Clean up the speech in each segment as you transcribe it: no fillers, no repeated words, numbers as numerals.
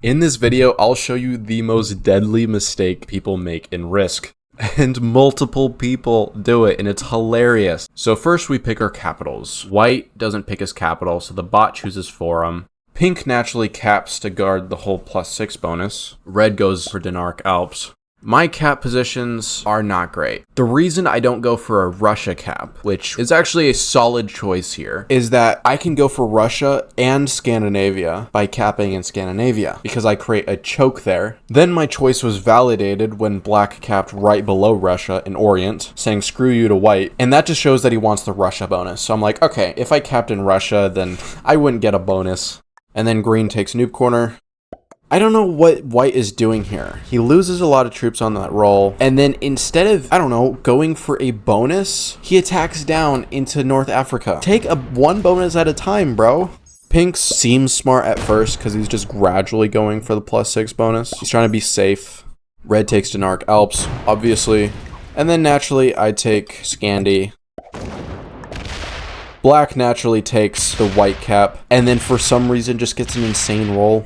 In this video, I'll show you the most deadly mistake people make in Risk. And multiple people do it, and it's hilarious. So first we pick our capitals. White doesn't pick his capital, so the bot chooses for him. Pink naturally caps to guard the whole +6 bonus. Red goes for Denark Alps. My cap positions are not great. The reason I don't go for a Russia cap, which is actually a solid choice here, is that I can go for Russia and Scandinavia by capping in Scandinavia because I create a choke there. Then my choice was validated when black capped right below Russia in Orient, saying screw you to white. And that just shows that he wants the Russia bonus. So I'm like, okay, if I capped in Russia, then I wouldn't get a bonus. And then green takes noob corner. I don't know what white is doing here. He loses a lot of troops on that roll. And then instead of, I don't know, going for a bonus, he attacks down into North Africa. Take one bonus at a time, bro. Pink seems smart at first because he's just gradually going for the +6 bonus. He's trying to be safe. Red takes Denark Alps, obviously. And then naturally, I take Scandi. Black naturally takes the white cap. And then for some reason just gets an insane roll.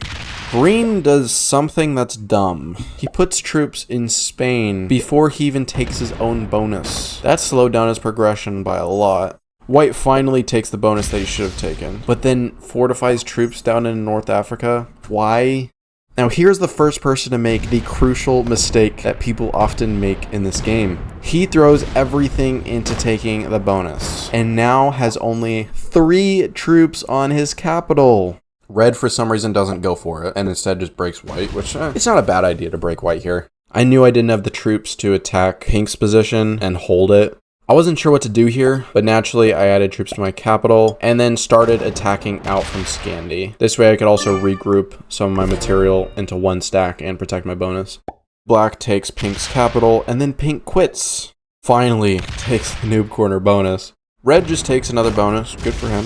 Green does something that's dumb. He puts troops in Spain before he even takes his own bonus. That slowed down his progression by a lot. White finally takes the bonus that he should have taken, but then fortifies troops down in North Africa. Why? Now here's the first person to make the crucial mistake that people often make in this game. He throws everything into taking the bonus, and now has only 3 troops on his capital. Red, for some reason, doesn't go for it, and instead just breaks white, which, it's not a bad idea to break white here. I knew I didn't have the troops to attack Pink's position and hold it. I wasn't sure what to do here, but naturally I added troops to my capital, and then started attacking out from Scandi. This way I could also regroup some of my material into one stack and protect my bonus. Black takes Pink's capital, and then Pink quits. Finally takes the noob corner bonus. Red just takes another bonus, good for him.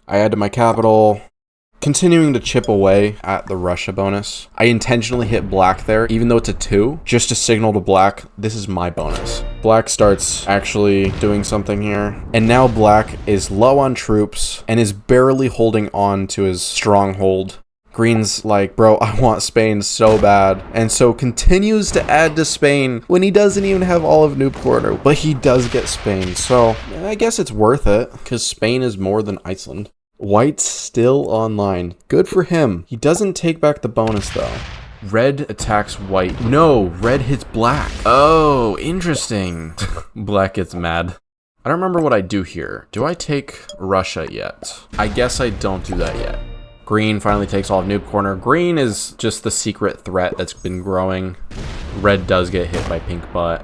I add to my capital, continuing to chip away at the Russia bonus. I intentionally hit black there, even though it's a 2, just to signal to black, this is my bonus. Black starts actually doing something here, and now black is low on troops and is barely holding on to his stronghold. Green's like, bro, I want Spain so bad, and so continues to add to Spain when he doesn't even have all of noob corner, but he does get Spain, so I guess it's worth it, because Spain is more than Iceland. White's still online. Good for him. He doesn't take back the bonus though. Red attacks white. No, red hits black. Oh, interesting. Black gets mad. I don't remember what I do here. Do I take Russia yet? I guess I don't do that yet. Green finally takes all of noob corner. Green is just the secret threat that's been growing. Red does get hit by pink butt.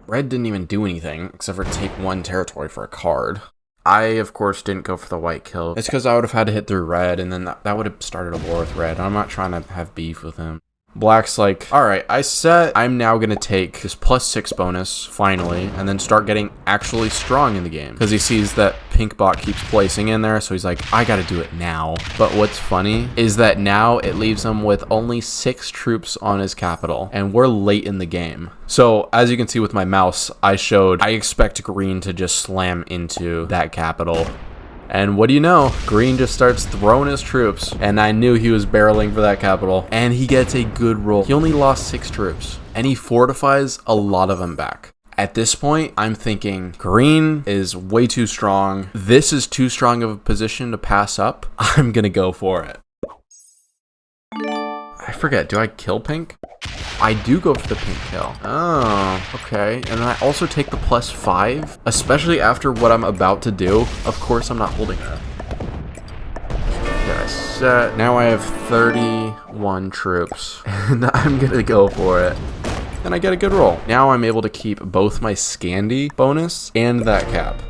Red didn't even do anything except for take 1 territory for a card. I, of course, didn't go for the white kill. It's because I would have had to hit through red, and then that would have started a war with red. I'm not trying to have beef with him. Black's like, all right, I'm now going to take this +6 bonus, finally, and then start getting actually strong in the game. Because he sees that pink bot keeps placing in there, so he's like, I got to do it now. But what's funny is that now it leaves him with only 6 troops on his capital, and we're late in the game. So, as you can see with my mouse, I expect green to just slam into that capital. And what do you know? Green just starts throwing his troops, and I knew he was barreling for that capital, and he gets a good roll. He only lost 6 troops, and he fortifies a lot of them back. At this point, I'm thinking green is way too strong. This is too strong of a position to pass up. I'm gonna go for it. I forget, do I kill pink? I do go for the pink kill. Oh, okay. And then I also take the +5, especially after what I'm about to do. Of course, I'm not holding that. Okay, set. Now I have 31 troops, and I'm gonna go for it. And I get a good roll. Now I'm able to keep both my Scandi bonus and that cap.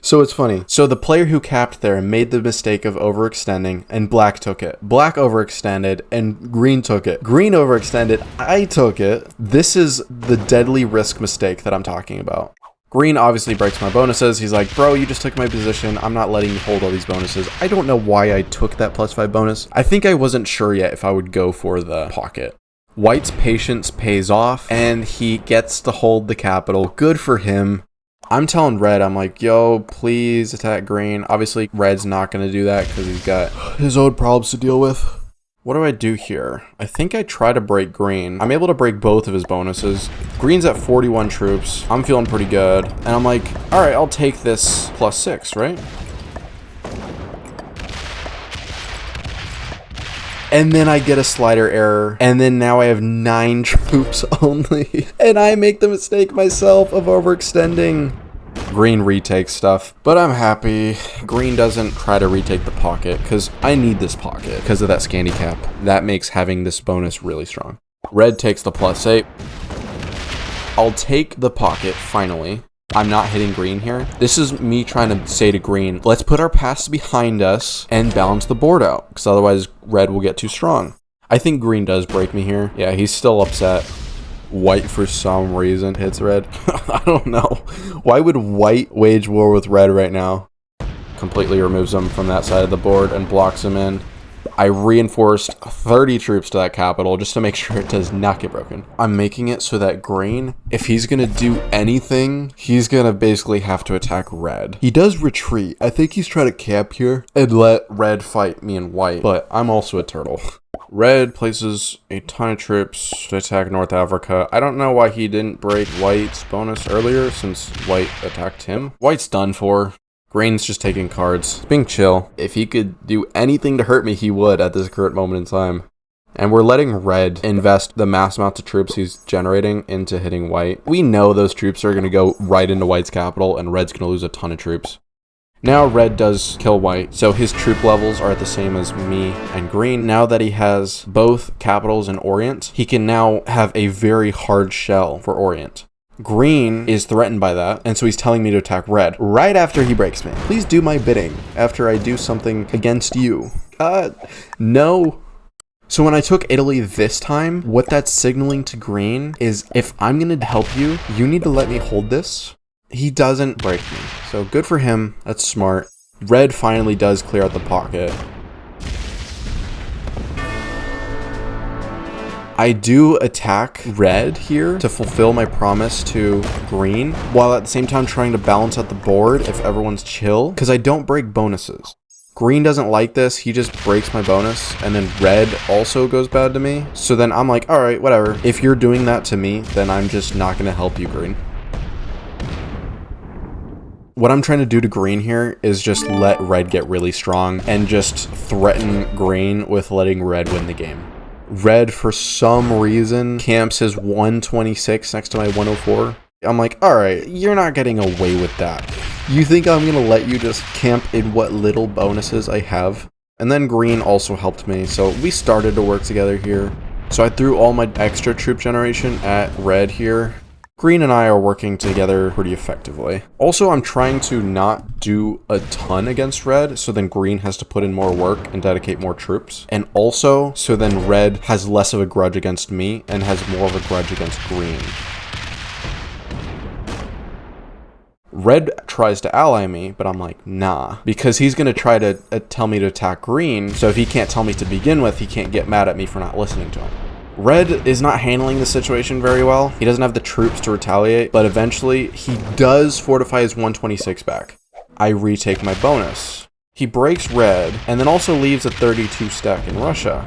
So it's funny. So the player who capped there made the mistake of overextending, and black took it. Black overextended, and green took it. Green overextended, I took it. This is the deadly risk mistake that I'm talking about. Green obviously breaks my bonuses. He's like, bro, you just took my position. I'm not letting you hold all these bonuses. I don't know why I took that +5 bonus. I think I wasn't sure yet if I would go for the pocket. White's patience pays off, and he gets to hold the capital. Good for him. I'm telling red, I'm like, yo, please attack green. Obviously, red's not going to do that because he's got his own problems to deal with. What do I do here? I think I try to break green. I'm able to break both of his bonuses. Green's at 41 troops. I'm feeling pretty good. And I'm like, all right, I'll take this +6, right? And then I get a slider error. And then now I have 9 troops only. And I make the mistake myself of overextending. Green retakes stuff, but I'm happy. Green doesn't try to retake the pocket because I need this pocket because of that Scandi cap. That makes having this bonus really strong. Red takes the +8. I'll take the pocket finally. I'm not hitting green here. This is me trying to say to green, let's put our pass behind us and balance the board out because otherwise red will get too strong. I think green does break me here. Yeah, he's still upset. White, for some reason, hits red. I don't know. Why would white wage war with red right now? Completely removes him from that side of the board and blocks him in. I reinforced 30 troops to that capital just to make sure it does not get broken. I'm making it so that green, if he's going to do anything, he's going to basically have to attack red. He does retreat. I think he's trying to camp here and let red fight me and white, but I'm also a turtle. Red places a ton of troops to attack North Africa. I don't know why he didn't break White's bonus earlier since White attacked him. White's done for. Green's just taking cards. It's being chill. If he could do anything to hurt me, he would at this current moment in time. And we're letting red invest the mass amount of troops he's generating into hitting White. We know those troops are going to go right into White's capital and red's going to lose a ton of troops. Now red does kill white, so his troop levels are the same as me and green. Now that he has both capitals and Orient, he can now have a very hard shell for Orient. Green is threatened by that, and so he's telling me to attack red right after he breaks me. Please do my bidding after I do something against you. No. So when I took Italy this time, what that's signaling to green is if I'm going to help you, you need to let me hold this. He doesn't break me, so good for him. That's smart. Red finally does clear out the pocket. I do attack red here to fulfill my promise to green, while at the same time trying to balance out the board if everyone's chill, because I don't break bonuses. Green doesn't like this. He just breaks my bonus, and then red also goes bad to me. So then I'm like, all right, whatever. If you're doing that to me, then I'm just not going to help you, green. What I'm trying to do to green here is just let red get really strong and just threaten green with letting red win the game. Red, for some reason, camps his 126 next to my 104. I'm like, all right, you're not getting away with that. You think I'm going to let you just camp in what little bonuses I have? And then green also helped me, so we started to work together here. So I threw all my extra troop generation at red here. Green and I are working together pretty effectively. Also, I'm trying to not do a ton against red, so then green has to put in more work and dedicate more troops. And also, so then red has less of a grudge against me and has more of a grudge against green. Red tries to ally me, but I'm like, nah. Because he's going to try to tell me to attack green, so if he can't tell me to begin with, he can't get mad at me for not listening to him. Red is not handling the situation very well. He doesn't have the troops to retaliate, but eventually he does fortify his 126 back. I retake my bonus. He breaks red, and then also leaves a 32 stack in Russia.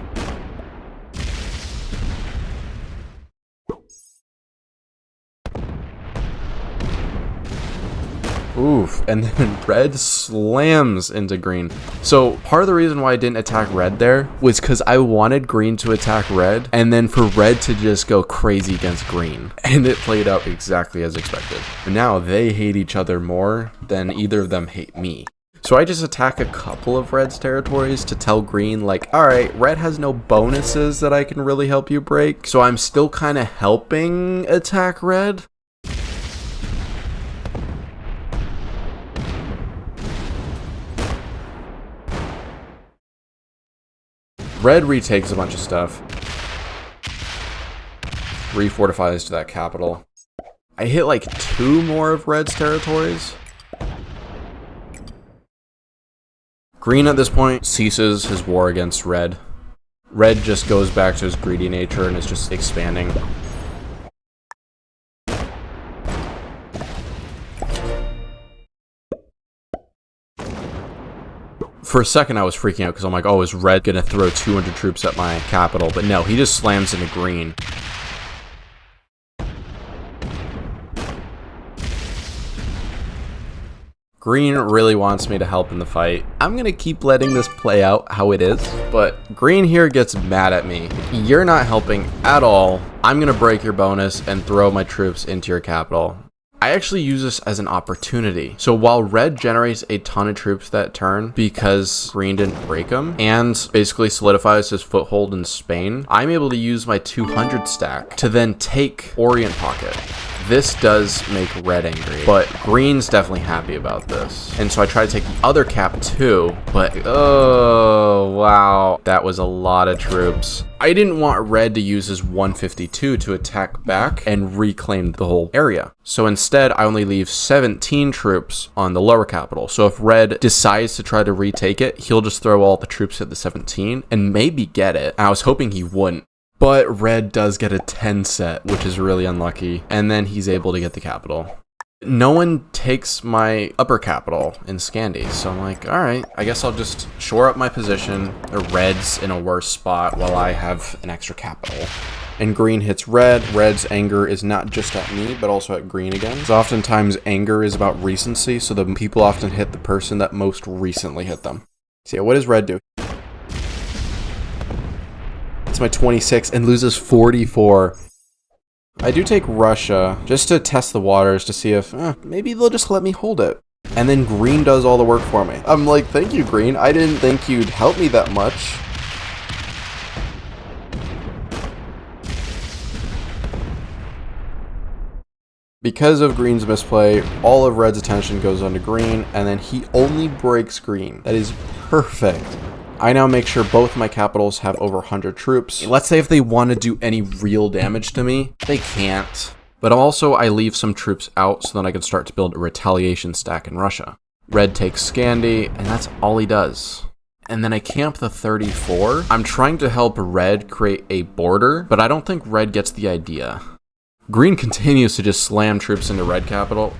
Oof, and then red slams into green. So part of the reason why I didn't attack red there was because I wanted green to attack red and then for red to just go crazy against green. And it played out exactly as expected. But now they hate each other more than either of them hate me. So I just attack a couple of red's territories to tell green like, all right, red has no bonuses that I can really help you break. So I'm still kind of helping attack red. Red retakes a bunch of stuff. Refortifies to that capital. I hit like 2 more of red's territories. Green at this point ceases his war against red. Red just goes back to his greedy nature and is just expanding. For a second, I was freaking out because I'm like, oh, is red gonna throw 200 troops at my capital? But no, he just slams into green. Green really wants me to help in the fight. I'm gonna keep letting this play out how it is, but green here gets mad at me. You're not helping at all. I'm gonna break your bonus and throw my troops into your capital. I actually use this as an opportunity. So while red generates a ton of troops that turn because green didn't break them and basically solidifies his foothold in Spain, I'm able to use my 200 stack to then take Orient Pocket. This does make red angry, but green's definitely happy about this. And so I try to take the other cap too, but oh, wow. That was a lot of troops. I didn't want red to use his 152 to attack back and reclaim the whole area. So instead, I only leave 17 troops on the lower capital. So if red decides to try to retake it, he'll just throw all the troops at the 17 and maybe get it. I was hoping he wouldn't. But red does get a 10 set, which is really unlucky. And then he's able to get the capital. No one takes my upper capital in Scandi. So I'm like, all right, I guess I'll just shore up my position. The red's in a worse spot while I have an extra capital. And green hits red. Red's anger is not just at me, but also at green again. So oftentimes anger is about recency. So the people often hit the person that most recently hit them. So yeah, what does red do? My 26 and loses 44. I do take Russia just to test the waters to see if maybe they'll just let me hold it. And then green does all the work for me. I'm like, thank you, green. I didn't think you'd help me that much. Because of green's misplay, all of red's attention goes onto green, and then he only breaks green. That is perfect. I now make sure both my capitals have over 100 troops. Let's say if they want to do any real damage to me, they can't. But also I leave some troops out so then I can start to build a retaliation stack in Russia. Red takes Scandi, and that's all he does. And then I camp the 34. I'm trying to help red create a border, but I don't think red gets the idea. Green continues to just slam troops into red capital.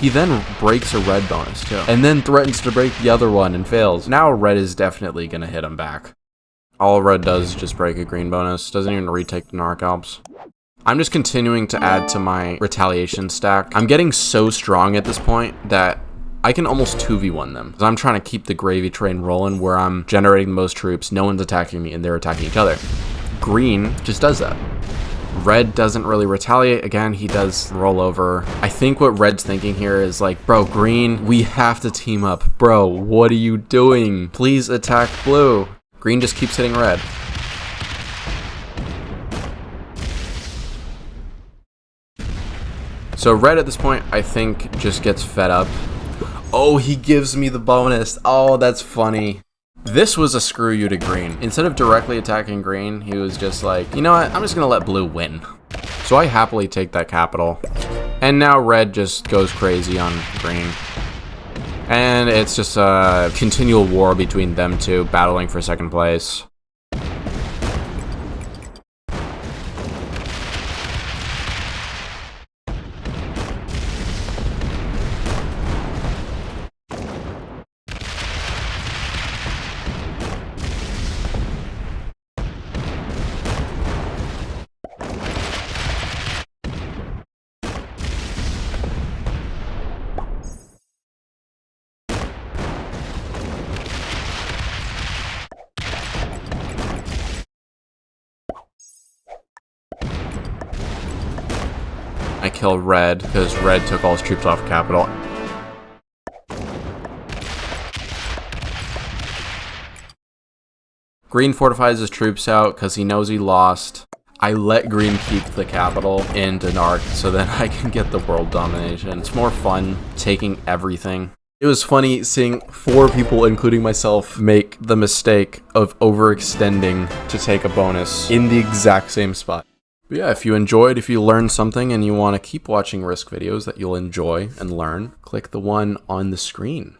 He then breaks a red bonus too, and then threatens to break the other one and fails. Now red is definitely gonna hit him back. All red does is just break a green bonus, doesn't even retake the Narc Alps. I'm just continuing to add to my retaliation stack. I'm getting so strong at this point that I can almost 2v1 them. Because I'm trying to keep the gravy train rolling where I'm generating the most troops, no one's attacking me, and they're attacking each other. Green just does that. Red doesn't really retaliate. Again, he does roll over. I think what red's thinking here is like, bro, green, we have to team up. Bro, what are you doing? Please attack blue. Green just keeps hitting red. So red at this point, I think, just gets fed up. Oh, he gives me the bonus. Oh, that's funny. This was a screw you to green. Instead of directly attacking green, he was just like, you know what? I'm just gonna let blue win. So I happily take that capital. And now red just goes crazy on green. And it's just a continual war between them two, battling for second place. I kill red because red took all his troops off capital. Green fortifies his troops out because he knows he lost. I let green keep the capital in Denark so then I can get the world domination. It's more fun taking everything. It was funny seeing 4 people, including myself, make the mistake of overextending to take a bonus in the exact same spot. But yeah, if you enjoyed, if you learned something and you want to keep watching Risk videos that you'll enjoy and learn, click the one on the screen.